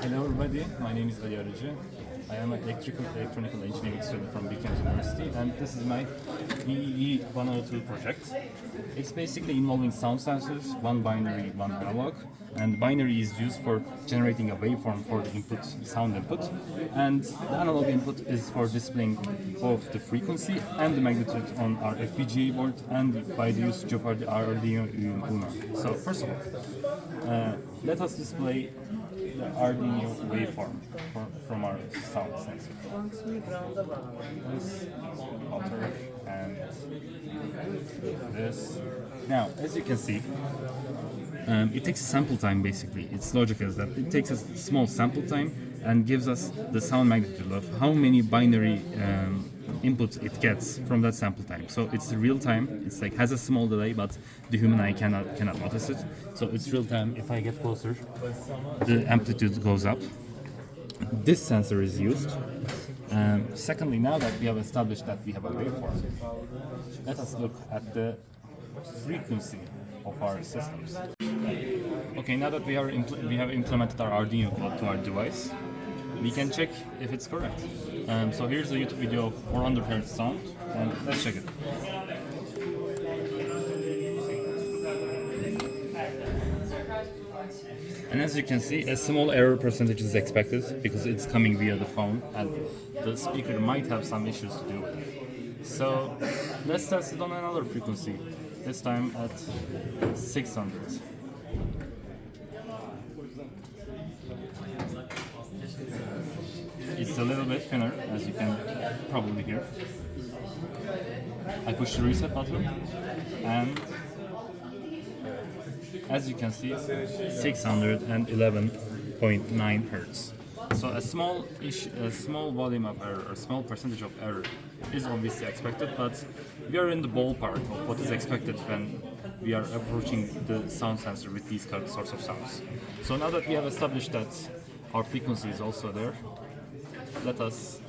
Hello everybody, my name is Arici. I am an electrical engineering student from Bilkent University, and this is my EEE-102 project. It's basically involving sound sensors, one binary, one analog, and binary is used for generating a waveform for the input, sound input, and the analog input is for displaying both the frequency and the magnitude on our FPGA board and by the usage of our Arduino Uno. So first of all, let us display the Arduino waveform from our sound sensor. This, outer, and this. Now, as you can see, it takes a sample time basically. Its logic is that it takes a small sample time and gives us the sound magnitude of how many binary inputs it gets from that sample time. So it's real time. It's like has a small delay, but the human eye cannot notice it. So it's real time. If I get closer, the amplitude goes up. This sensor is used. Secondly, now that we have established that we have a waveform, let us look at the frequency of our systems. Okay, now that we have implemented our Arduino code to our device, we can check if it's correct. So here's a YouTube video of 400 Hz sound, and let's check it. And as you can see, a small error percentage is expected because it's coming via the phone, and the speaker might have some issues to do with it. So let's test it on another frequency, this time at 600. It's a little bit thinner, as you can probably hear. I push the reset button, and as you can see, 611.9 Hz. So a small volume of error, a small percentage of error is obviously expected, but we are in the ballpark of what is expected when we are approaching the sound sensor with these sorts of sounds. So now that we have established that our frequency is also there, let us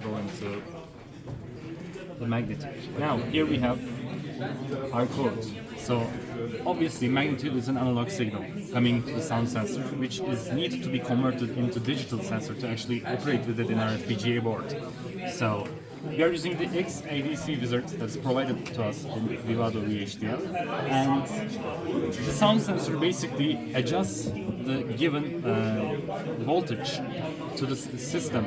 go into the magnitude. Now, here we have our code. So, obviously, magnitude is an analog signal coming to the sound sensor, which is needed to be converted into digital sensor to actually operate with it in our FPGA board. So, we are using the XADC wizard that's provided to us in Vivado VHDL, and the sound sensor basically adjusts the given voltage to the system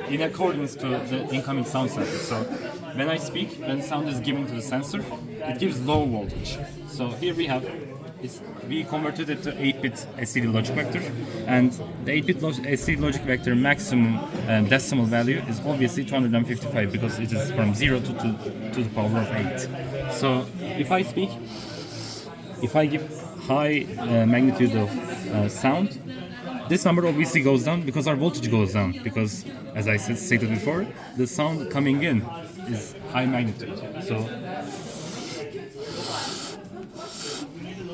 in accordance to the incoming sound sensor. So when I speak, when sound is given to the sensor, it gives low voltage. So here we have we converted it to 8-bit STD logic vector, and the 8-bit STD logic vector maximum decimal value is obviously 255 because it is from 0 to the power of 8. So if I speak, if I give high magnitude of sound, this number obviously goes down because our voltage goes down, because as I stated before, the sound coming in is high magnitude. So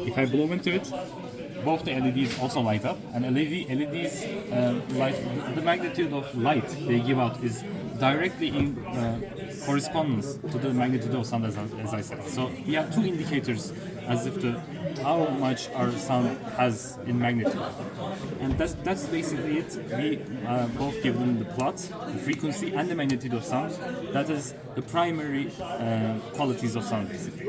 if I blow into it, both the LEDs also light up, and LEDs light, the magnitude of light they give out is directly in correspondence to the magnitude of sound, as I said. So we have two indicators as if to how much our sound has in magnitude, and that's basically it. We both give them the plot, the frequency, and the magnitude of sound. That is the primary qualities of sound, basically.